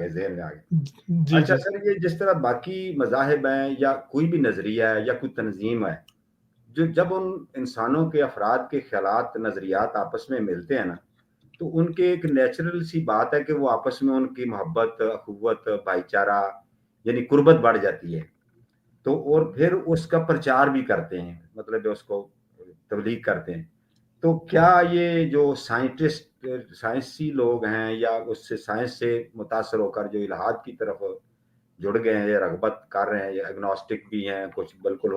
گئے، ذہن میں آ گئے۔ جی اچھا جی سر، یہ جس طرح باقی مذاہب ہیں یا کوئی بھی نظریہ ہے یا کوئی تنظیم ہے، جب ان انسانوں کے افراد کے خیالات نظریات آپس میں ملتے ہیں نا، تو ان کے ایک نیچرل سی بات ہے کہ وہ آپس میں ان کی محبت، اخوت، بھائی چارہ یعنی قربت بڑھ جاتی ہے۔ تو اور پھر اس کا پرچار بھی کرتے ہیں، مطلب اس کو تبلیغ کرتے ہیں۔ تو کیا یہ جو سائنسی لوگ ہیں یا اس سے سائنس سے متاثر ہو کر جو الہاد کی طرف جڑ گئے ہیں یا رغبت کر رہے ہیں، یا اگنوسٹک بھی ہیں کچھ، بالکل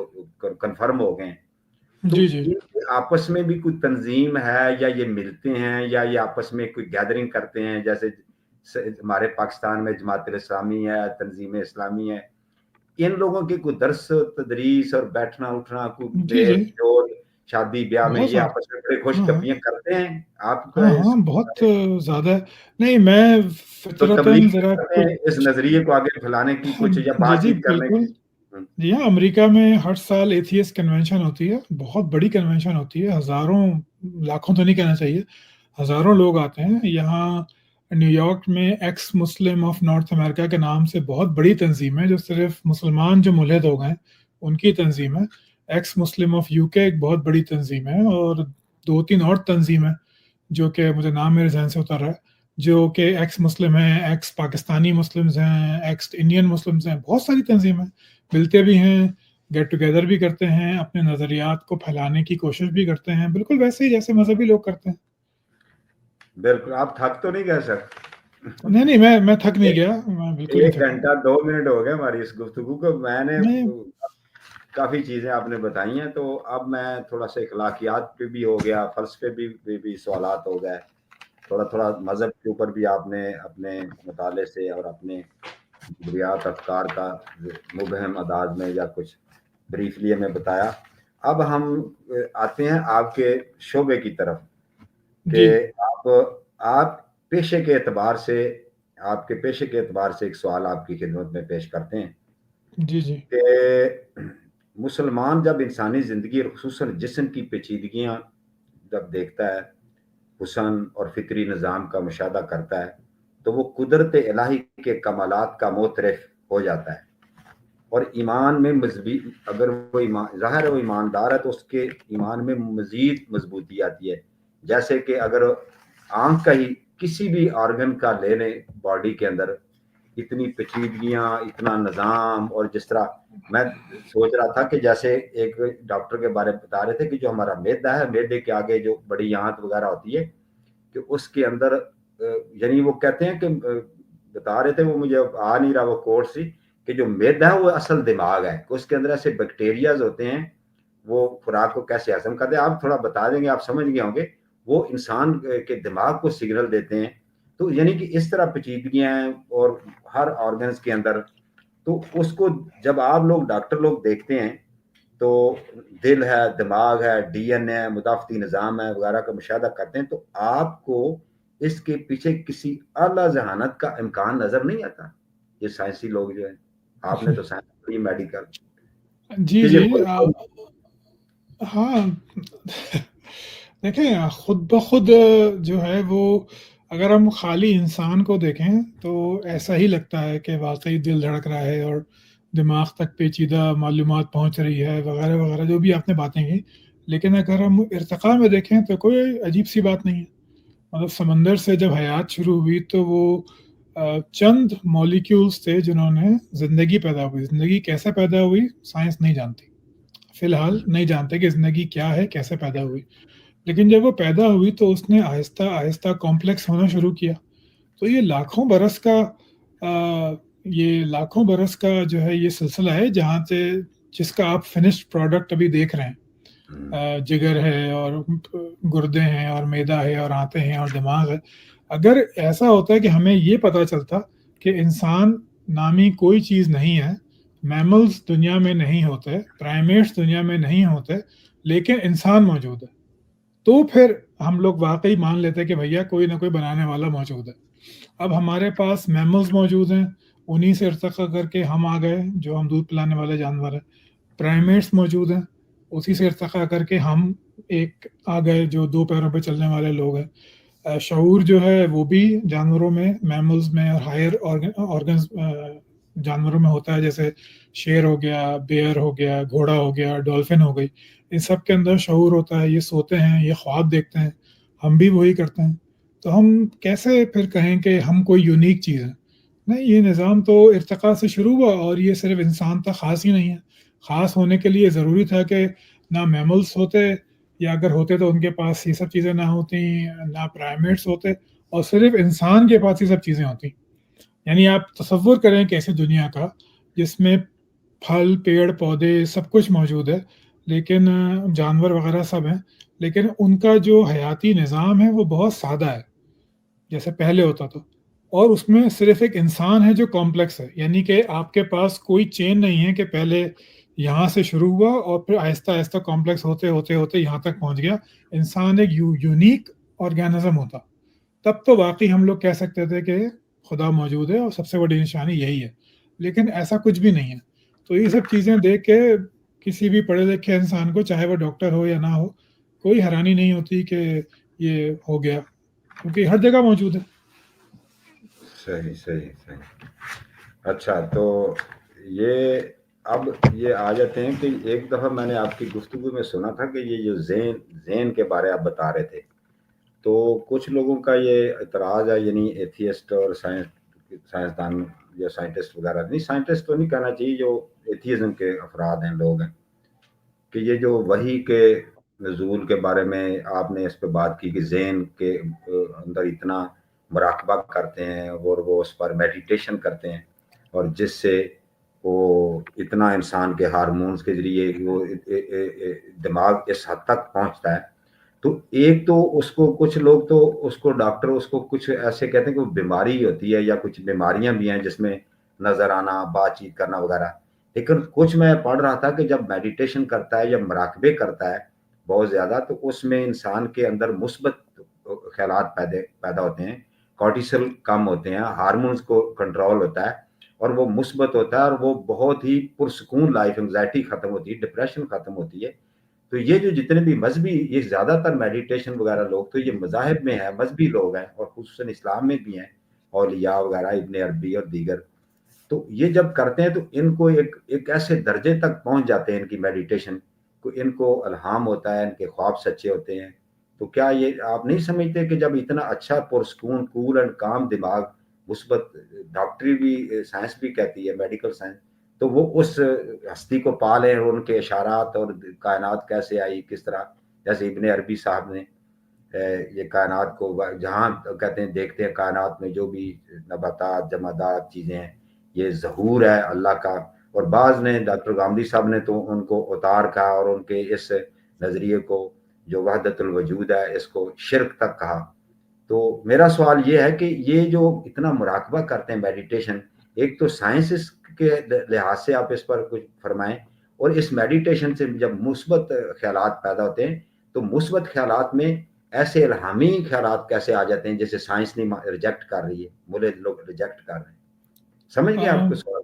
کنفرم ہو گئے ہیں، تو جی جی ان کے آپس میں بھی کوئی تنظیم ہے یا یہ ملتے ہیں یا یہ آپس میں کوئی گیدرنگ کرتے ہیں؟ جیسے ہمارے پاکستان میں جماعت اسلامی ہے، تنظیم اسلامی ہے، ان لوگوں کی کوئی درس تدریس اور بیٹھنا اٹھنا، کوئی جی میل جی جول، شادی بیاہ میں بہت یہ سارے. آپس میں بڑے خوش ہاں ہاں کپیاں کرتے ہیں؟ آپ ہاں ہاں بہت زیادہ. نہیں میں تو فطرتاً تبلیغ ذرا کرتے ہیں اس کچھ. نظریے کو آگے پھیلانے کی کچھ یا جی بات جی چیت کرنے بالکل. کی؟ جی ہاں، امریکہ میں ہر سال ایتھیسٹ کنونشن ہوتی ہے، بہت بڑی کنونشن ہوتی ہے، ہزاروں لاکھوں تو نہیں کہنا چاہیے، ہزاروں لوگ آتے ہیں یہاں. نیو یارک میں ایکس مسلم آف نارتھ امریکہ کے نام سے بہت بڑی تنظیم ہے جو صرف مسلمان جو ملحد ہو گئے ان کی تنظیم ہے. ایکس مسلم آف یو کے ایک بہت بڑی تنظیم ہے، اور 2-3 اور تنظیم ہے جو کہ مجھے نام میرے ذہن سے اتر رہا ہے، جو کہ ایکس مسلم ہیں، ایکس پاکستانی مسلمز ہیں، ایکس انڈین مسلمز ہیں. بہت ساری تنظیمیں ملتے بھی ہیں، گیٹ ٹوگیدر بھی کرتے ہیں، اپنے نظریات کو پھیلانے کی کوشش بھی کرتے ہیں، بالکل ویسے ہی جیسے مذہبی لوگ کرتے ہیں. بالکل. آپ تھک تو نہیں گئے سر؟ نہیں نہیں، میں تھک نہیں گیا، میں بالکل نہیں 1 تھکا. گھنٹہ 2 منٹ ہو گئے ہماری اس گفتگو کو. میں نے نہیں کافی چیزیں آپ نے بتائی ہیں، تو اب میں تھوڑا سا اخلاقیات پہ بھی ہو گیا، فلسفے بھی سوالات ہو گئے، تھوڑا مذہب کے اوپر بھی آپ نے اپنے مطالعے سے اور اپنے نظریات افکار کا مبہم انداز میں یا کچھ بریفلی ہمیں بتایا. اب ہم آتے ہیں آپ کے شعبے کی طرف کہ جی آپ پیشے کے اعتبار سے، آپ کے پیشے کے اعتبار سے ایک سوال آپ کی خدمت میں پیش کرتے ہیں جی جی کہ مسلمان جب انسانی زندگی اور خصوصاً جسم کی پیچیدگیاں جب دیکھتا ہے، حسن اور فطری نظام کا مشاہدہ کرتا ہے، تو وہ قدرت الہی کے کمالات کا معترف ہو جاتا ہے. اور ایمان میں مضبوط، اگر وہ ظاہر ہے وہ ایماندار ہے تو اس کے ایمان میں مزید مضبوطی آتی ہے. جیسے کہ اگر آنکھ کا ہی کسی بھی آرگن کا لے لیں باڈی کے اندر، اتنی پیچیدگیاں، اتنا نظام، اور جس طرح میں سوچ رہا تھا کہ جیسے ایک ڈاکٹر کے بارے میں بتا رہے تھے کہ جو ہمارا معدہ ہے، معدے کے آگے جو بڑی آنت وغیرہ ہوتی ہے، کہ اس کے اندر یعنی وہ کہتے ہیں کہ بتا رہے تھے، وہ مجھے آ نہیں رہا وہ کورس سی، کہ جو معدہ ہے وہ اصل دماغ ہے، اس کے اندر ایسے بیکٹیریاز ہوتے ہیں، وہ خوراک کو کیسے ہضم کرتے ہیں. آپ تھوڑا بتا دیں گے، آپ سمجھ گئے ہوں گے، وہ انسان کے دماغ کو سگنل دیتے ہیں. تو یعنی کہ اس طرح پیچیدگیاں ہیں اور ہر آرگنز کے اندر. تو اس کو جب آپ لوگ ڈاکٹر لوگ دیکھتے ہیں تو دل ہے، دماغ ہے، ڈی این اے، مدافعتی نظام ہے وغیرہ کا مشاہدہ کرتے ہیں، تو آپ کو اس کے پیچھے کسی اعلیٰ ذہانت کا امکان نظر نہیں آتا؟ یہ سائنسی لوگ جو ہیں، آپ نے تو سائنس پڑھی، میڈیکل، جی کہ جی یہ ہاں دیکھیں خود بخود جو ہے وہ، اگر ہم خالی انسان کو دیکھیں تو ایسا ہی لگتا ہے کہ واقعی دل دھڑک رہا ہے اور دماغ تک پیچیدہ معلومات پہنچ رہی ہے وغیرہ وغیرہ، جو بھی آپ نے باتیں کی. لیکن اگر ہم ارتقاء میں دیکھیں تو کوئی عجیب سی بات نہیں ہے. مطلب سمندر سے جب حیات شروع ہوئی تو وہ چند مالیکیولز تھے جنہوں نے زندگی پیدا ہوئی. زندگی کیسے پیدا ہوئی سائنس نہیں جانتی، فی الحال نہیں جانتے کہ زندگی کیا ہے، کیسے پیدا ہوئی. لیکن جب وہ پیدا ہوئی تو اس نے آہستہ آہستہ کمپلیکس ہونا شروع کیا. تو یہ لاکھوں برس کا جو ہے یہ سلسلہ ہے جہاں سے جس کا آپ فنشڈ پروڈکٹ ابھی دیکھ رہے ہیں. جگر ہے اور گردے ہیں اور معدہ ہے اور آنتیں ہیں اور دماغ ہے. اگر ایسا ہوتا ہے کہ ہمیں یہ پتہ چلتا کہ انسان نامی کوئی چیز نہیں ہے، میملز دنیا میں نہیں ہوتے، پرائمیٹس دنیا میں نہیں ہوتے، لیکن انسان موجود ہے، تو پھر ہم لوگ واقعی مان لیتے ہیں کہ بھیا کوئی نہ کوئی بنانے والا موجود ہے. اب ہمارے پاس میملز موجود ہیں، انہی سے ارتقا کر کے ہم آ گئے جو ہم دودھ پلانے والے جانور ہیں. پرائمیٹس موجود ہیں، اسی سے ارتقا کر کے ہم ایک آ گئے جو 2 پیروں پہ چلنے والے لوگ ہیں. شعور جو ہے وہ بھی جانوروں میں، میملز میں اور ہائر آرگنز جانوروں میں ہوتا ہے، جیسے شیر ہو گیا، بیئر ہو گیا، گھوڑا ہو گیا، ڈولفن ہو گئی، ان سب کے اندر شعور ہوتا ہے. یہ سوتے ہیں، یہ خواب دیکھتے ہیں، ہم بھی وہی کرتے ہیں. تو ہم کیسے پھر کہیں کہ ہم کوئی یونیک چیز ہے؟ نہیں، یہ نظام تو ارتقاء سے شروع ہوا، اور یہ صرف انسان تک خاص ہی نہیں ہے. خاص ہونے کے لیے ضروری تھا کہ نہ میملس ہوتے، یا اگر ہوتے تو ان کے پاس یہ سب چیزیں نہ ہوتی، نہ پرائمیٹس ہوتے، اور صرف انسان کے پاس یہ سب چیزیں ہوتی. یعنی آپ تصور کریں کہ ایسی دنیا کا جس میں پھل، پیڑ، پودے سب کچھ موجود ہے، لیکن جانور وغیرہ سب ہیں، لیکن ان کا جو حیاتی نظام ہے وہ بہت سادہ ہے جیسے پہلے ہوتا تھا. اور اس میں صرف ایک انسان ہے جو کمپلیکس ہے، یعنی کہ آپ کے پاس کوئی چین نہیں ہے کہ پہلے یہاں سے شروع ہوا اور پھر آہستہ آہستہ کمپلیکس ہوتے ہوتے ہوتے یہاں تک پہنچ گیا. انسان ایک یونیک آرگینزم ہوتا، تب تو واقعی ہم لوگ کہہ سکتے تھے کہ خدا موجود ہے اور سب سے بڑی نشانی یہی ہے. لیکن ایسا کچھ بھی نہیں ہے. تو یہ سب چیزیں دیکھ کے کسی بھی پڑھے لکھے انسان کو، چاہے وہ ڈاکٹر ہو یا نہ ہو، کوئی حیرانی نہیں ہوتی کہ یہ ہو گیا، کیونکہ ہر جگہ موجود ہے. صحیح صحیح صحیح. اچھا، تو یہ اب یہ آ جاتے ہیں کہ ایک دفعہ میں نے آپ کی گفتگو میں سنا تھا کہ یہ جو زین کے بارے آپ بتا رہے تھے، تو کچھ لوگوں کا یہ اعتراض ہے، یعنی ایتھیسٹ اور سائنسدان یا سائنٹسٹ وغیرہ، نہیں سائنٹسٹ تو نہیں کہنا چاہیے، جو ایتھیزم کے افراد ہیں، لوگ ہیں، کہ یہ جو وحی کے نزول کے بارے میں آپ نے اس پہ بات کی کہ ذہن کے اندر اتنا مراقبہ کرتے ہیں اور وہ اس پر میڈیٹیشن کرتے ہیں، اور جس سے وہ اتنا انسان کے ہارمونز کے ذریعے وہ دماغ اس حد تک پہنچتا ہے. تو ایک تو اس کو کچھ لوگ تو اس کو ڈاکٹر اس کو کچھ ایسے کہتے ہیں کہ وہ بیماری ہوتی ہے، یا کچھ بیماریاں بھی ہیں جس میں نظر آنا، بات چیت کرنا وغیرہ. لیکن کچھ میں پڑھ رہا تھا کہ جب میڈیٹیشن کرتا ہے یا مراقبے کرتا ہے بہت زیادہ، تو اس میں انسان کے اندر مثبت خیالات پیدا ہوتے ہیں، کارٹیسل کم ہوتے ہیں، ہارمونز کو کنٹرول ہوتا ہے، اور وہ مثبت ہوتا ہے، اور وہ بہت ہی پرسکون لائف، انگزائٹی ختم ہوتی ہے، ڈپریشن ختم ہوتی ہے. تو یہ جو جتنے بھی مذہبی، یہ زیادہ تر میڈیٹیشن وغیرہ لوگ تو یہ مذاہب میں ہیں، مذہبی لوگ ہیں، اور خصوصاً اسلام میں بھی ہیں، اولیاء وغیرہ، ابن عربی اور دیگر. تو یہ جب کرتے ہیں تو ان کو ایک ایسے درجے تک پہنچ جاتے ہیں ان کی میڈیٹیشن کو، ان کو الہام ہوتا ہے، ان کے خواب سچے ہوتے ہیں. تو کیا یہ آپ نہیں سمجھتے کہ جب اتنا اچھا پرسکون، کول اینڈ کام دماغ، مثبت، ڈاکٹری بھی، سائنس بھی کہتی ہے، میڈیکل سائنس، تو وہ اس ہستی کو پالے، اور ان کے اشارات اور کائنات کیسے آئی، کس طرح، جیسے ابن عربی صاحب نے یہ کائنات کو جہاں کہتے ہیں دیکھتے ہیں کائنات میں جو بھی نباتات، جمادات چیزیں ہیں، یہ ظہور ہے اللہ کا. اور بعض نے، ڈاکٹر گامدی صاحب نے تو ان کو اوتار کہا، اور ان کے اس نظریے کو جو وحدت الوجود ہے اس کو شرک تک کہا. تو میرا سوال یہ ہے کہ یہ جو اتنا مراقبہ کرتے ہیں میڈیٹیشن، ایک تو سائنس کے لحاظ سے آپ اس پر کچھ فرمائیں، اور اس میڈیٹیشن سے جب مثبت خیالات پیدا ہوتے ہیں تو مثبت خیالات میں ایسے الہامی خیالات کیسے آ جاتے ہیں جیسے سائنس نہیں ریجیکٹ کر رہی ہے، مولے لوگ ریجیکٹ کر رہے ہیں. سمجھ گئے آپ کو سوال؟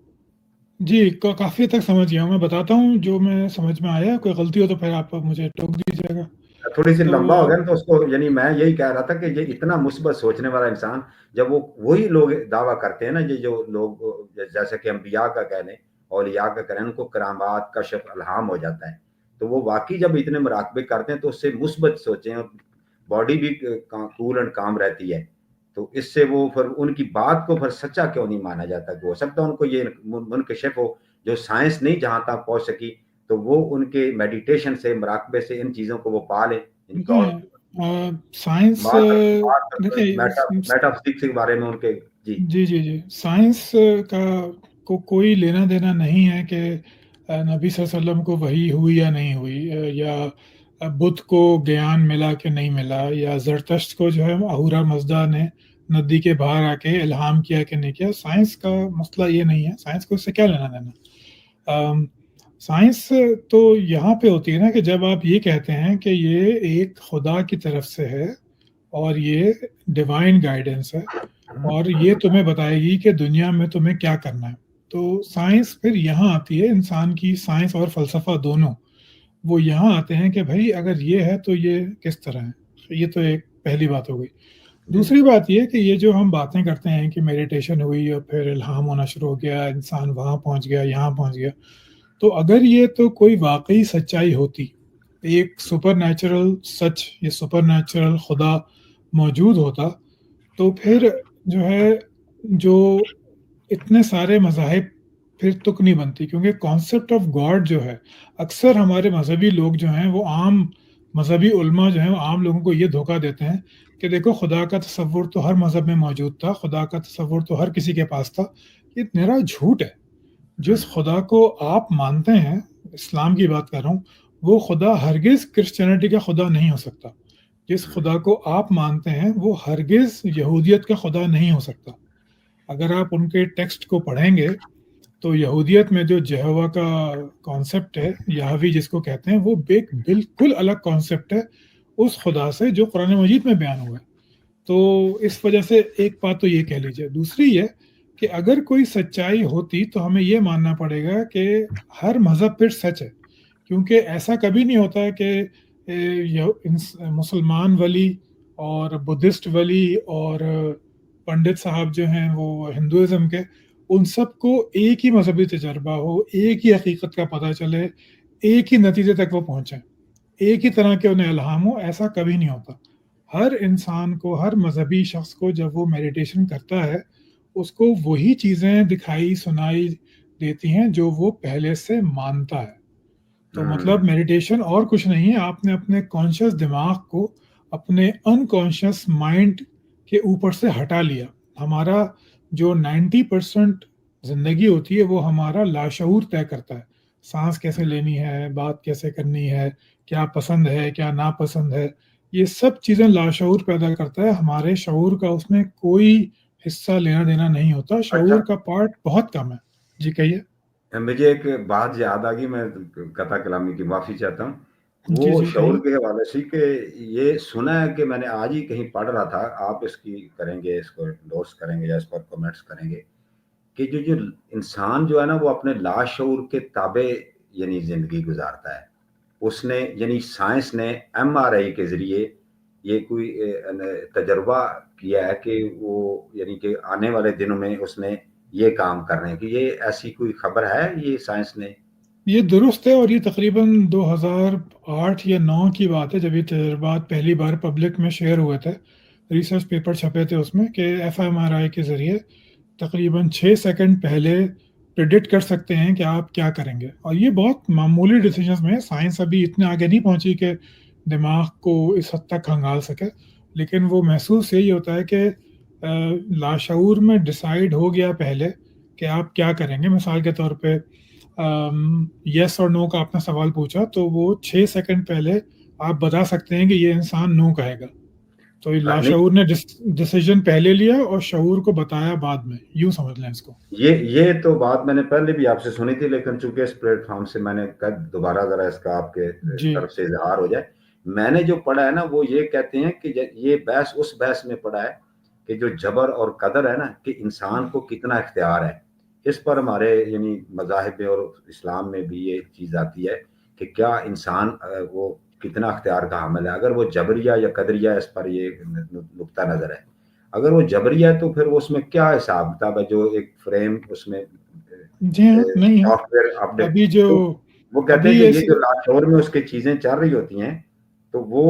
جی، کافی تک سمجھ گیا ہوں. میں بتاتا ہوں جو میں سمجھ میں آیا، کوئی غلطی ہو تو پھر آپ مجھے ٹوک دیجیے گا. تھوڑی سی تو لمبا ہو گیا نا تو اس کو، یعنی میں یہی کہہ رہا تھا کہ یہ اتنا مثبت سوچنے والا انسان، جب وہ وہی لوگ دعویٰ کرتے ہیں نا، یہ جو لوگ جیسے کہ انبیاء کا کہہ لیں، اولیاء کا کہہ لیں، ان کو کرامات، کشف، الہام ہو جاتا ہے. تو وہ واقعی جب اتنے مراقبے کرتے ہیں تو اس سے مثبت سوچیں، باڈی بھی کول اینڈ کام رہتی ہے. تو اس سے وہ پھر ان کی بات کو پھر سچا کیوں نہیں مانا جاتا؟ کہ ہو سکتا ہے ان کو یہ منکشف ہو جو سائنس نہیں جہاں تک پہنچ سکی، تو وہ ان کے میڈیٹیشن سے، مراقبے سے ان چیزوں کو وہ پا لیں. سائنس دیکھیے، میٹا فزکس کے بارے میں ان کے. جی جی سائنس کا کوئی لینا دینا نہیں ہے کہ نبی صلی اللہ علیہ وسلم کو وحی ہوئی یا نہیں ہوئی، یا بدھ کو گیان ملا کہ نہیں ملا، یا زرتشت کو جو ہے اہورا مزدا نے ندی کے باہر آ کے الہام کیا کہ نہیں کیا. سائنس کا مسئلہ یہ نہیں ہے، سائنس کو اس سے کیا لینا دینا. سائنس تو یہاں پہ ہوتی ہے نا کہ جب آپ یہ کہتے ہیں کہ یہ ایک خدا کی طرف سے ہے اور یہ ڈیوائن گائیڈنس ہے، اور یہ تمہیں بتائے گی کہ دنیا میں تمہیں کیا کرنا ہے. تو سائنس پھر یہاں آتی ہے، انسان کی سائنس اور فلسفہ دونوں وہ یہاں آتے ہیں کہ بھائی اگر یہ ہے تو یہ کس طرح ہے. یہ تو ایک پہلی بات ہو گئی. دوسری بات یہ کہ یہ جو ہم باتیں کرتے ہیں کہ میڈیٹیشن ہوئی اور پھر الہام ہونا شروع ہو گیا، انسان وہاں پہنچ گیا، یہاں پہنچ گیا، تو اگر یہ تو کوئی واقعی سچائی ہوتی، ایک سپر نیچرل سچ یا سپر نیچرل خدا موجود ہوتا، تو پھر جو ہے جو اتنے سارے مذاہب پھر تک نہیں بنتی، کیونکہ کانسیپٹ آف گاڈ جو ہے اکثر ہمارے مذہبی لوگ جو ہیں وہ عام مذہبی علماء جو ہیں وہ عام لوگوں کو یہ دھوکہ دیتے ہیں کہ دیکھو خدا کا تصور تو ہر مذہب میں موجود تھا، خدا کا تصور تو ہر کسی کے پاس تھا. یہ میرا جھوٹ ہے. جس خدا کو آپ مانتے ہیں، اسلام کی بات کر رہا ہوں، وہ خدا ہرگز کرسچینٹی کا خدا نہیں ہو سکتا. جس خدا کو آپ مانتے ہیں وہ ہرگز یہودیت کا خدا نہیں ہو سکتا. اگر آپ ان کے ٹیکسٹ کو پڑھیں گے تو یہودیت میں جو یہوہ کا کانسیپٹ ہے، یہوی جس کو کہتے ہیں، وہ بالکل الگ کانسیپٹ ہے اس خدا سے جو قرآن مجید میں بیان ہوا ہے. تو اس وجہ سے ایک بات تو یہ کہہ لیجیے. دوسری یہ کہ اگر کوئی سچائی ہوتی تو ہمیں یہ ماننا پڑے گا کہ ہر مذہب پھر سچ ہے، کیونکہ ایسا کبھی نہیں ہوتا ہے کہ مسلمان ولی اور بدھسٹ ولی اور پنڈت صاحب جو ہیں وہ ہندوازم کے، ان سب کو ایک ہی مذہبی تجربہ ہو، ایک ہی حقیقت کا پتہ چلے، ایک ہی نتیجے تک وہ پہنچیں، ایک ہی طرح کے انہیں الہام ہو. ایسا کبھی نہیں ہوتا. ہر انسان کو، ہر مذہبی شخص کو جب وہ میڈیٹیشن کرتا ہے، اس کو وہی چیزیں دکھائی سنائی دیتی ہیں جو وہ پہلے سے مانتا ہے. تو مطلب میڈیٹیشن اور کچھ نہیں ہے، آپ نے اپنے کانشیس دماغ کو اپنے انکانشیس مائنڈ کے اوپر سے ہٹا لیا. ہمارا جو 90% زندگی ہوتی ہے وہ ہمارا لاشعور طے کرتا ہے. سانس کیسے لینی ہے، بات کیسے کرنی ہے، کیا پسند ہے، کیا ناپسند ہے، یہ سب چیزیں لاشعور پیدا کرتا ہے. ہمارے شعور کا اس میں کوئی حصہ لینا دینا نہیں ہوتا. اچھا، شعور کا پارٹ بہت کم ہے. جی کہیے. مجھے ایک بات یاد آ گئی، میں قطع کلامی کی معافی چاہتا ہوں. جی وہ جی شعور کہیے. کے حوالے سے کہ یہ سنا ہے کہ میں نے آج ہی کہیں پڑھ رہا تھا، آپ اس کی کریں گے، اس کو انڈورس کریں گے یا اس پر کمنٹس کریں گے، کہ جو انسان جو ہے نا وہ اپنے لاشعور کے تابع یعنی زندگی گزارتا ہے. اس نے یعنی سائنس نے MRI کے ذریعے یہ کوئی تجربہ کیا ہے کہ وہ یعنی کہ آنے والے دنوں میں اس نے یہ کام کرنے کی، یہ ایسی کوئی خبر ہے یہ سائنس نے؟ یہ درست ہے، اور یہ تقریباً 2008 یا 9 کی بات ہے جب یہ تجربات پہلی بار پبلک میں شیئر ہوئے تھے. ریسرچ پیپر چھپے تھے اس میں کہ FMRI کے ذریعے تقریباً 6 سیکنڈ پہلے پریڈکٹ کر سکتے ہیں کہ آپ کیا کریں گے. اور یہ بہت معمولی ڈیسیجنز میں، سائنس ابھی اتنے آگے نہیں پہنچی کہ دماغ کو اس حد تک کھنگال سکے، لیکن وہ محسوس یہی ہوتا ہے کہ لاشعور میں ڈیسائیڈ ہو گیا پہلے کہ آپ کیا کریں گے. مثال کے طور پہ یس اور نو کا آپ نے سوال پوچھا، تو وہ 6 سیکنڈ پہلے آپ بتا سکتے ہیں کہ یہ انسان نو کہے گا. تو یہ نہیں، لاشعور نے ڈیسیجن پہلے لیا اور شعور کو بتایا بعد میں، یوں سمجھ لیں اس کو. یہ تو بات میں نے پہلے بھی آپ سے سنی تھی، لیکن چونکہ اس پلیٹ فارم سے میں نے کہا دوبارہ ذرا اس کا آپ کے جی طرف سے اظہار ہو جائے. میں نے جو پڑھا ہے نا وہ یہ کہتے ہیں کہ یہ بحث اس بحث میں پڑھا ہے کہ جو جبر اور قدر ہے نا، کہ انسان کو کتنا اختیار ہے. اس پر ہمارے یعنی مذاہب میں اور اسلام میں بھی یہ چیز آتی ہے کہ کیا انسان وہ کتنا اختیار کا حامل ہے. اگر وہ جبریہ یا قدریہ، اس پر یہ نقطہ نظر ہے. اگر وہ جبری ہے تو پھر اس میں کیا حساب کتاب ہے، جو ایک فریم اس میں جی ہاں، نہیں ہے سافٹ ویئر اپڈیٹ، ابھی جو تو وہ کہتے ابھی ہیں کہ یہ ایسے. جو لاشعور میں اس کی چیزیں چل رہی ہوتی ہیں تو وہ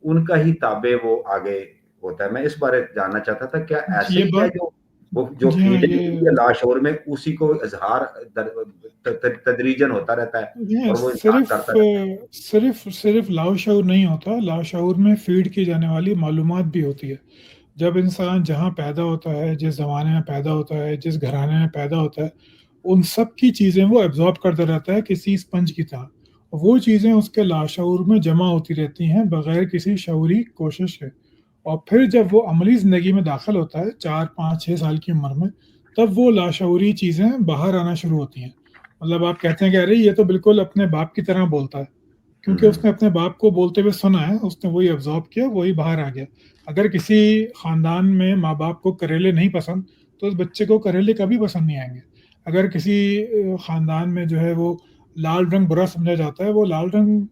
ان کا ہی تابع وہ آگے ہوتا ہے. میں اس بارے جاننا چاہتا تھا کیا ایسے یہ ہی ہے، بات. جو جی ہاں، فیڈنگ یہ ہوتی ہے لاشعور میں اسی کو اظہار تدریجن ہوتا رہتا ہے یہ اور وہ انسان کرتا رہتا ہے. صرف لاشعور نہیں ہوتا. لاشعور میں فیڈ کی جانے والی معلومات بھی ہوتی ہے. جب انسان جہاں پیدا ہوتا ہے، جس زمانے میں پیدا ہوتا ہے، جس گھرانے میں پیدا ہوتا ہے، ان سب کی چیزیں وہ ایبزارب کرتا رہتا ہے کسی اسپنج کی طرح. وہ چیزیں اس کے لاشعور میں جمع ہوتی رہتی ہیں بغیر کسی شعوری کوشش کے. اور پھر جب وہ عملی زندگی میں داخل ہوتا ہے 4 5 6 سال کی عمر میں، تب وہ لاشعوری چیزیں باہر آنا شروع ہوتی ہیں. مطلب آپ کہتے ہیں کہ ارے یہ تو بالکل اپنے باپ کی طرح بولتا ہے، کیونکہ اس نے اپنے باپ کو بولتے ہوئے سنا ہے، اس نے وہی ابزارب کیا، وہی باہر آ گیا. اگر کسی خاندان میں ماں باپ کو کریلے نہیں پسند تو اس بچے کو کریلے کبھی پسند نہیں آئیں گے. اگر کسی خاندان میں جو ہے وہ لال رنگ برا سمجھا جاتا ہے، وہ لال رنگ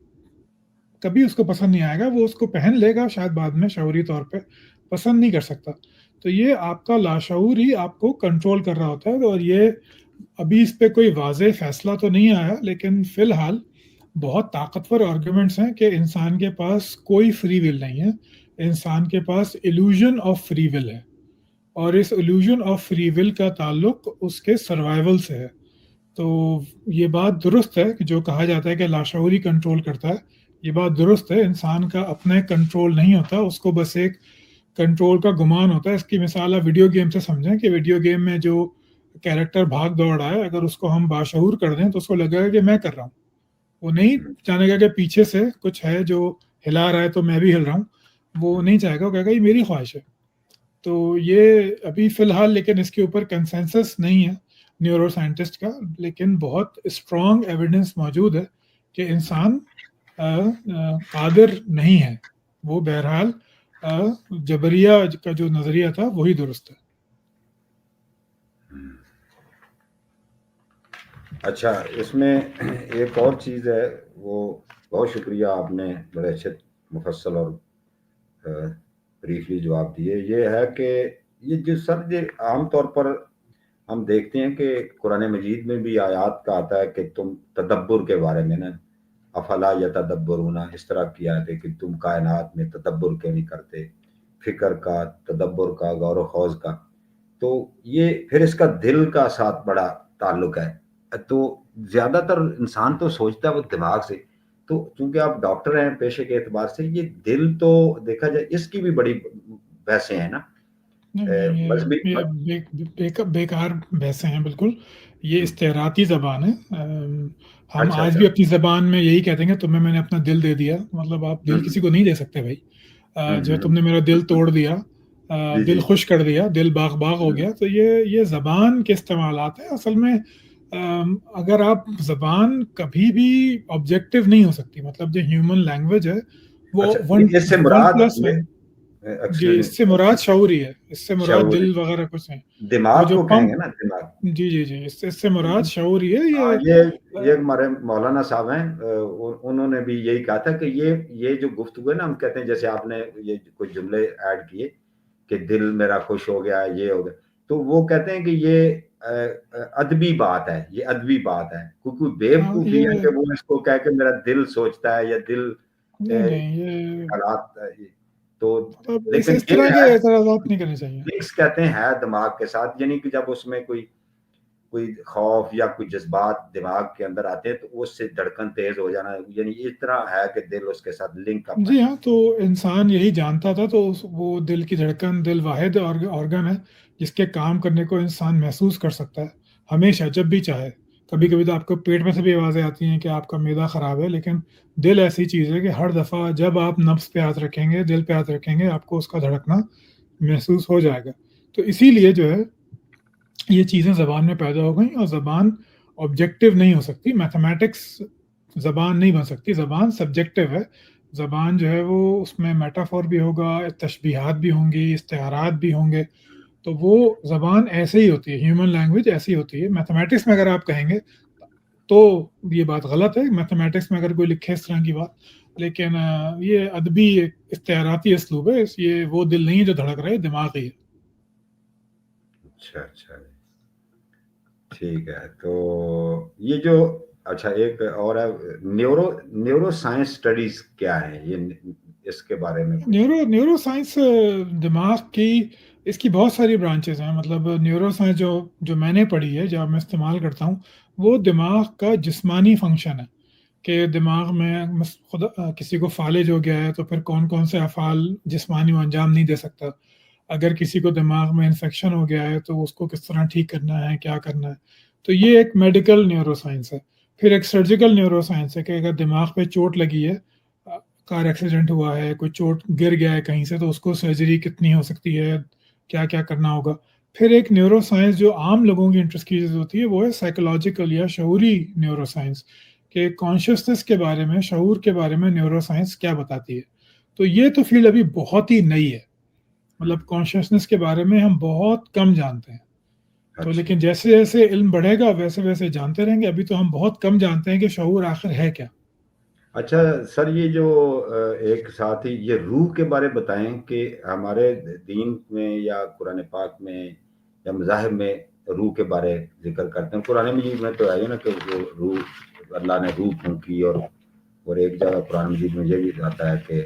کبھی اس کو پسند نہیں آئے گا. وہ اس کو پہن لے گا شاید بعد میں شعوری طور پہ، پسند نہیں کر سکتا. تو یہ آپ کا لاشعور ہی آپ کو کنٹرول کر رہا ہوتا ہے. اور یہ ابھی اس پہ کوئی واضح فیصلہ تو نہیں آیا، لیکن فی الحال بہت طاقتور آرگومنٹس ہیں کہ انسان کے پاس کوئی فری ول نہیں ہے، انسان کے پاس ایلوژن آف فری ول ہے، اور اس ایلوژن آف فری ول کا تعلق اس کے سروائیول سے ہے. تو یہ بات درست ہے کہ جو کہا جاتا ہے کہ لاشعوری کنٹرول کرتا ہے، یہ بات درست ہے. انسان کا اپنا کنٹرول نہیں ہوتا، اس کو بس ایک کنٹرول کا گمان ہوتا ہے. اس کی مثال آپ ویڈیو گیم سے سمجھیں کہ ویڈیو گیم میں جو کیریکٹر بھاگ دوڑ رہا ہے، اگر اس کو ہم باشعور کر دیں تو اس کو لگے گا کہ میں کر رہا ہوں. وہ نہیں جانے گا کہ پیچھے سے کچھ ہے جو ہلا رہا ہے تو میں بھی ہل رہا ہوں. وہ نہیں چاہے گا، وہ کہے گا یہ میری خواہش ہے. تو یہ ابھی فی الحال لیکن اس کے اوپر کنسنسس نہیں ہے نیورو سائنٹسٹ کا، لیکن بہت اسٹرانگ ایویڈنس موجود ہے کہ انسان قادر نہیں ہے. وہ بہرحال جبریہ کا جو نظریہ تھا وہی درست ہے. اچھا، اس میں ایک اور چیز ہے، وہ بہت شکریہ، آپ نے بڑے اچھے مفصل اور بریفلی جواب دیے. یہ ہے کہ یہ جو سر یہ عام طور پر ہم دیکھتے ہیں کہ قرآن مجید میں بھی آیات کا آتا ہے کہ تم تدبر کے بارے میں نا، افلا یتدبرون، اس طرح کی آیت ہے کہ تم کائنات میں تدبر کیوں نہیں کرتے، فکر کا، تدبر کا، غور و خوض کا. تو یہ پھر اس کا دل کا ساتھ بڑا تعلق ہے. تو زیادہ تر انسان تو سوچتا ہے وہ دماغ سے، تو چونکہ آپ ڈاکٹر ہیں پیشے کے اعتبار سے، یہ دل تو دیکھا جائے اس کی بھی بڑی بحثیں ہیں نا. مذہبی یہ بیکار بحثیں ہیں بالکل. یہ استعراتی زبان ہے. ہم اچھا آج اچھا بھی اپنی زبان میں یہی کہتے ہیں کہ تمہیں میں نے اپنا دل دے دیا. مطلب آپ دل کسی کو نہیں دے سکتے بھائی. جو تم نے میرا دل توڑ دیا، جی دل جی خوش کر دیا، دل باغ باغ ہو گیا. تو یہ زبان کے استعمالات ہیں اصل میں. اگر آپ زبان کبھی بھی آبجیکٹو نہیں ہو سکتی. مطلب جو ہیومن لینگویج ہے وہ اچھا، اس سے مراد 1+1. جی، اس سے مراد شعور ہی ہے، اس سے مراد شعور دل وغیرہ کچھ نہیں. وہ دماغ جو کو کہیں گے پمپ، نا، دماغ. جی اس سے مراد شعور ہی ہے. ہاں، یہ ہمارے مولانا صاحب ہیں، انہوں نے بھی یہی کہا تھا کہ یہ جو گفتگو ہے نا، ہم کہتے ہیں جیسے آپ نے یہ کچھ جملے ایڈ کیے کہ دل میرا خوش ہو گیا، یہ ہو گیا، تو وہ کہتے ہیں کہ یہ ادبی بات ہے، یہ ادبی بات ہے. کوئی بیوقوفی ہے کہ وہ اس کو کہہ کے میرا دل سوچتا ہے یا دل نہیں یہ حالات. تو مطلب لیکن اس طرح یہ کے ہے اعتراضات نہیں کرنے چاہیے. مکس کہتے ہیں ہے دماغ کے ساتھ، یعنی کہ جب اس میں کوئی خوف یا کوئی جذبات دماغ کے اندر آتے ہیں تو اس سے دھڑکن تیز ہو جانا، یعنی اس طرح ہے کہ دل اس کے ساتھ لنک اپ ہے. جی ہاں، تو انسان یہی جانتا تھا. تو وہ دل کی دھڑکن، دل واحد آرگن ہے جس کے کام کرنے کو انسان محسوس کر سکتا ہے ہمیشہ جب بھی چاہے. کبھی کبھی تو آپ کو پیٹ میں سے بھی آوازیں آتی ہیں کہ آپ کا معدہ خراب ہے، لیکن دل ایسی چیز ہے کہ ہر دفعہ جب آپ نبض پہ ہاتھ رکھیں گے، دل پہ ہاتھ رکھیں گے، آپ کو اس کا دھڑکنا محسوس ہو جائے گا. تو اسی لیے جو ہے یہ چیزیں زبان میں پیدا ہو گئیں. اور زبان آبجیکٹو نہیں ہو سکتی. میتھمیٹکس زبان نہیں بن سکتی. زبان سبجیکٹو ہے. زبان جو ہے وہ اس میں میٹافور بھی ہوگا، تشبیہات بھی ہوں گی، استعارات بھی ہوں گے. تو وہ زبان ایسے ہی ہوتی ہے، ہیومن لینگویج ایسی ہوتی ہے. میتھمیٹکس میں اگر آپ کہیں گے تو یہ بات غلط ہے، میتھمیٹکس میں اگر کوئی لکھے اس طرح کی بات. لیکن یہ ادبی استعاراتی اسلوب ہے. یہ وہ دل نہیں ہے جو دھڑک رہے، دماغ ہی ہے. اچھا ٹھیک ہے. تو یہ جو اچھا ایک اور ہے، نیورو سائنس اسٹڈیز کیا ہے، یہ اس کے بارے میں کچھ؟ نیورو سائنس دماغ کی، اس کی بہت ساری برانچز ہیں. مطلب نیورو سائنس جو میں نے پڑھی ہے، جو میں استعمال کرتا ہوں، وہ دماغ کا جسمانی فنکشن ہے. کہ دماغ میں کسی کو فالج ہو گیا ہے تو پھر کون کون سے افعال جسمانی وہ انجام نہیں دے سکتا. اگر کسی کو دماغ میں انفیکشن ہو گیا ہے تو اس کو کس طرح ٹھیک کرنا ہے، کیا کرنا ہے. تو یہ ایک میڈیکل نیورو سائنس ہے. پھر ایک سرجیکل نیورو سائنس ہے کہ اگر دماغ پہ چوٹ لگی ہے، کار ایکسیڈنٹ ہوا ہے، کوئی چوٹ گر گیا ہے کہیں سے، تو اس کو سرجری کتنی ہو سکتی ہے، کیا کیا کرنا ہوگا. پھر ایک نیورو سائنس جو عام لوگوں کی انٹرسٹ کی چیز ہوتی ہے، وہ ہے سائیکولوجیکل یا شعوری نیورو سائنس، کہ کانشیسنس کے بارے میں، شعور کے بارے میں نیورو سائنس کیا بتاتی ہے. تو یہ تو فیلڈ ابھی بہت ہی نئی ہے. مطلب کانشیسنس کے بارے میں ہم بہت کم جانتے ہیں. تو اچھا لیکن جیسے جیسے علم بڑھے گا ویسے ویسے جانتے رہیں گے. ابھی تو ہم بہت کم جانتے ہیں کہ شعور آخر ہے کیا. اچھا سر، یہ جو ایک ساتھ ہی یہ روح کے بارے بتائیں کہ ہمارے دین میں یا قرآن پاک میں یا مذاہب میں روح کے بارے ذکر کرتے ہیں. قرآن مجید میں تو ہے نا کہ وہ روح، اللہ نے روح پھونکی، اور ایک جگہ قرآن مجید میں یہ بھی آتا ہے کہ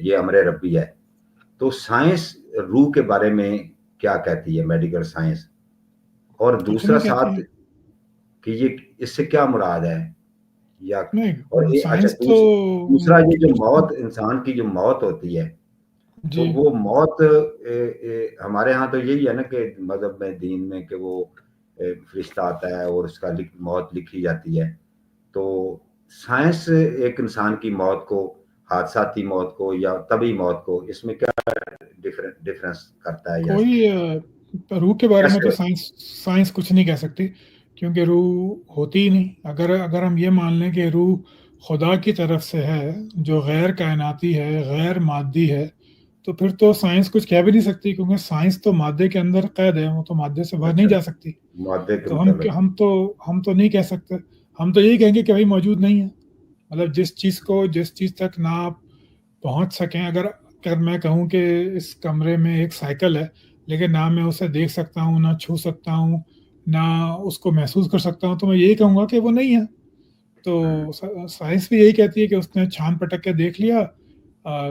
یہ امر ربی ہے. تو سائنس روح کے بارے میں کیا کہتی ہے، میڈیکل سائنس؟ اور کچھ دوسرا نہیں کہتی ساتھ ہے. کہ یہ اس سے کیا مراد ہے، یا اور نہیں، یہ اچھا سائنس تو دوسرا یہ جو کچھ موت، انسان کی جو موت ہوتی ہے، تو جی وہ موت ہمارے ہاں تو یہی ہے نا کہ مذہب میں، دین میں، کہ وہ فرشتہ آتا ہے اور اس کا موت لکھی جاتی ہے. تو سائنس ایک انسان کی موت کو، حادثاتی موت کو یا طبی موت کو، اس میں کیا ڈفرنس کرتا ہے یا کوئی روح کے بارے میں تو کیسے؟ سائنس کچھ نہیں کہہ سکتی، کیونکہ روح ہوتی ہی نہیں. اگر ہم یہ مان لیں کہ روح خدا کی طرف سے ہے، جو غیر کائناتی ہے، غیر مادی ہے، تو پھر تو سائنس کچھ کہہ بھی نہیں سکتی، کیونکہ سائنس تو مادے کے اندر قید ہے، وہ تو مادے سے باہر نہیں اچھا، جا سکتی. مادے کے تو مطابق. ہم تو نہیں کہہ سکتے. ہم تو یہی کہیں گے کہ بھائی موجود نہیں ہے. مطلب جس چیز تک نہ آپ پہنچ سکیں، اگر میں کہوں کہ اس کمرے میں ایک سائیکل ہے، لیکن نہ میں اسے دیکھ سکتا ہوں، نہ چھو سکتا ہوں، نہ اس کو محسوس کر سکتا ہوں، تو میں یہی کہوں گا کہ وہ نہیں ہے. تو سائنس بھی یہی کہتی ہے کہ اس نے چھان پٹک کے دیکھ لیا،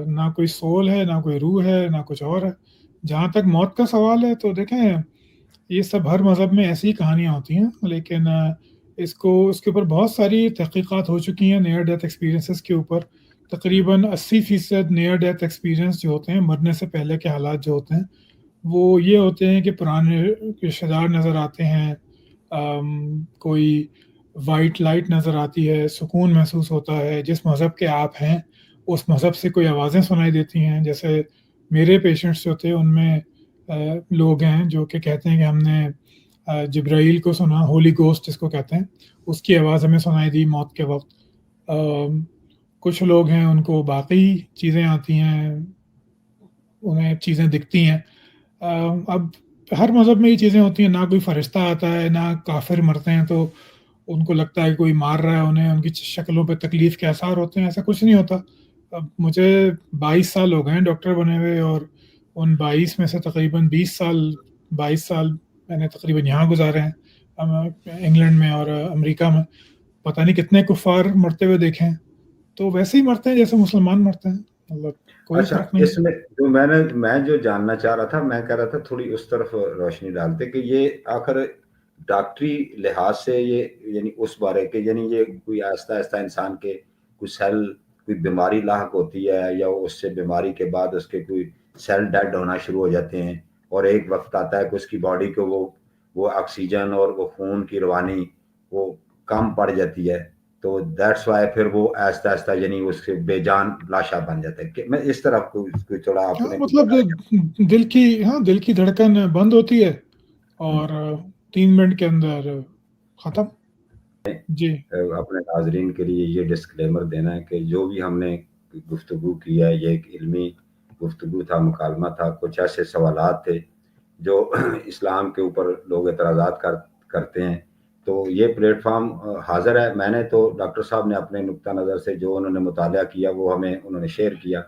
نہ کوئی سول ہے، نہ کوئی روح ہے، نہ کچھ اور ہے. جہاں تک موت کا سوال ہے تو دیکھیں، یہ سب ہر مذہب میں ایسی ہی کہانیاں ہوتی ہیں، لیکن اس کے اوپر بہت ساری تحقیقات ہو چکی ہیں نیئر ڈیتھ ایکسپیرینسز کے اوپر. تقریباً 80% نیئر ڈیتھ ایکسپیرینس جو ہوتے ہیں، مرنے سے پہلے کے حالات جو ہوتے ہیں، وہ یہ ہوتے ہیں کہ پرانے رشتہ دار نظر آتے ہیں، کوئی وائٹ لائٹ نظر آتی ہے، سکون محسوس ہوتا ہے. جس مذہب کے آپ ہیں اس مذہب سے کوئی آوازیں سنائی دیتی ہیں. جیسے میرے پیشنٹس جو تھے ان میں لوگ ہیں جو کہ کہتے ہیں کہ ہم نے جبرائیل کو سنا، ہولی گوسٹ جس کو کہتے ہیں، اس کی آواز ہمیں سنائی دی موت کے وقت. کچھ لوگ ہیں ان کو باقی چیزیں آتی ہیں، انہیں چیزیں دکھتی ہیں. اب ہر مذہب میں یہ چیزیں ہوتی ہیں. نہ کوئی فرشتہ آتا ہے، نہ کافر مرتے ہیں تو ان کو لگتا ہے کہ کوئی مار رہا ہے انہیں، ان کی شکلوں پہ تکلیف کے آثار ہوتے ہیں. ایسا کچھ نہیں ہوتا. اب مجھے 22 سال ہو گئے ہیں ڈاکٹر بنے ہوئے، اور ان 22 میں سے تقریباً 22 سال میں نے تقریباً یہاں گزارے ہیں، انگلینڈ میں اور امریکہ میں. پتہ نہیں کتنے کفار مرتے ہوئے دیکھے ہیں. تو ویسے ہی مرتے ہیں جیسے مسلمان مرتے ہیں، مطلب کوئی اچھا، فرق نہیں اس ہے. میں جو میں جو جاننا چاہ رہا تھا، میں کہہ رہا تھا تھوڑی اس طرف روشنی ڈالتے کہ یہ آخر ڈاکٹری لحاظ سے یہ، یعنی اس بارے کے، یعنی یہ کوئی آہستہ آہستہ انسان کے کوئی سیل، کوئی بیماری لاحق ہوتی ہے، یا اس سے بیماری کے بعد اس کے کوئی سیل ڈیڈ ہونا شروع ہو جاتے ہیں، اور ایک وقت آتا ہے کہ اس کی باڈی کو وہ آکسیجن اور وہ خون کی روانی وہ کم پڑ جاتی ہے. تو دیٹس وائی پھر وہ آہستہ آہستہ یعنی اس سے بے جان لاشا بن جاتا ہے. کہ میں اس طرف کوئی تھوڑا آپ ہاں نے مطلب دل کی دھڑکن بند ہوتی ہے اور 3 منٹ کے اندر ختم. جی اپنے ناظرین کے لیے یہ ڈسکلیمر دینا ہے کہ جو بھی ہم نے گفتگو کی ہے، یہ ایک علمی گفتگو تھا، مکالمہ تھا. کچھ ایسے سوالات تھے جو اسلام کے اوپر لوگ اعتراضات کرتے ہیں. تو یہ پلیٹ فارم حاضر ہے. میں نے تو ڈاکٹر صاحب نے اپنے نقطہ نظر سے جو انہوں نے مطالعہ کیا وہ انہوں نے شیئر کیا.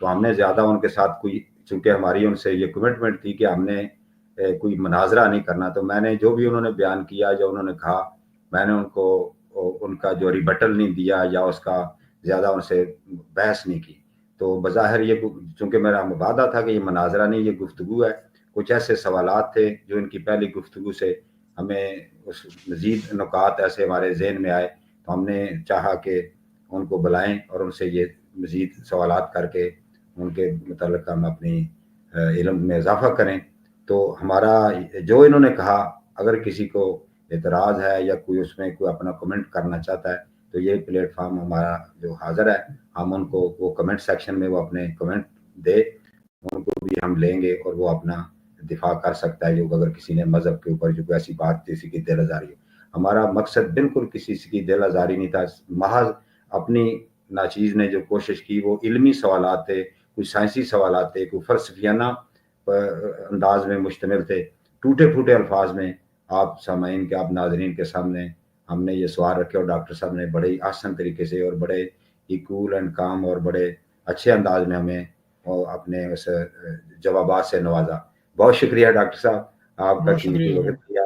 تو ہم نے زیادہ ان کے ساتھ چونکہ ہماری ان سے یہ کمٹمنٹ تھی کہ ہم نے کوئی مناظرہ نہیں کرنا، تو میں نے جو بھی انہوں نے بیان کیا، جو انہوں نے کہا، میں نے ان کو ان کا جو ریبٹل نہیں دیا یا اس کا زیادہ ان سے بحث نہیں کی. تو بظاہر یہ چونکہ میرا مبادہ تھا کہ یہ مناظرہ نہیں، یہ گفتگو ہے. کچھ ایسے سوالات تھے جو ان کی پہلی گفتگو سے ہمیں مزید نکات ایسے ہمارے ذہن میں آئے، تو ہم نے چاہا کہ ان کو بلائیں اور ان سے یہ مزید سوالات کر کے ان کے متعلق ہم اپنی علم میں اضافہ کریں. تو ہمارا جو انہوں نے کہا، اگر کسی کو اعتراض ہے یا کوئی اس میں کوئی اپنا کمنٹ کرنا چاہتا ہے تو یہ پلیٹ فارم ہمارا جو حاضر ہے. ہم ان کو وہ کمنٹ سیکشن میں وہ اپنے کمنٹ دے، ان کو بھی ہم لیں گے اور وہ اپنا دفاع کر سکتا ہے. جو اگر کسی نے مذہب کے اوپر جو ایسی بات کسی کی دل آزاری ہو، ہمارا مقصد بالکل کسی کی دل آزاری نہیں تھا. محض اپنی ناچیز نے جو کوشش کی وہ علمی سوالات تھے، کوئی سائنسی سوالات تھے، کوئی فلسفیانہ انداز میں مشتمل تھے. ٹوٹے پھوٹے الفاظ میں آپ سامعین کے، آپ ناظرین کے سامنے ہم نے یہ سوال رکھے، اور ڈاکٹر صاحب نے بڑے آسان طریقے سے اور بڑے ہی کول اینڈ کام اور بڑے اچھے انداز میں ہمیں اپنے اس جوابات سے نوازا. بہت شکریہ ڈاکٹر صاحب آپ کا بہت قیمتی شکریہ. وقت دیا.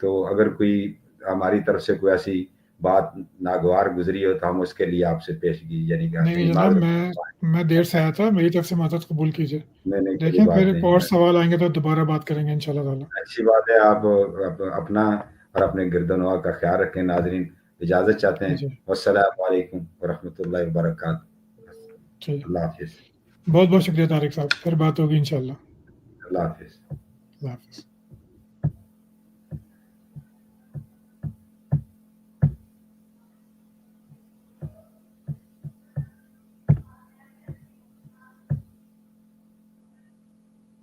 تو اگر کوئی ہماری طرف سے کوئی ایسی بات ناگوار گزری ہو تو ہم اس کے لیے آپ سے پیشگی یعنی کہ نہیں اپنی جناب، معذرت. میں دیر سے آیا تھا، میری طرف سے معذرت قبول کیجیے. نہیں کوئی دیکھیں بات پھر نہیں. اور سوال آئیں گے تو دوبارہ بات کریں گے انشاءاللہ تعالیٰ. اچھی بات ہے. آپ اپنا اور اپنے گرد و نواح کا خیال رکھیں. ناظرین اجازت چاہتے ہیں. جی والسلام علیکم ورحمۃ اللہ وبرکاتہ. ٹھیک. اللہ حافظ. بہت بہت شکریہ طارق صاحب، پھر بات ہوگی انشاءاللہ. اللہ حافظ. اللہ حافظ.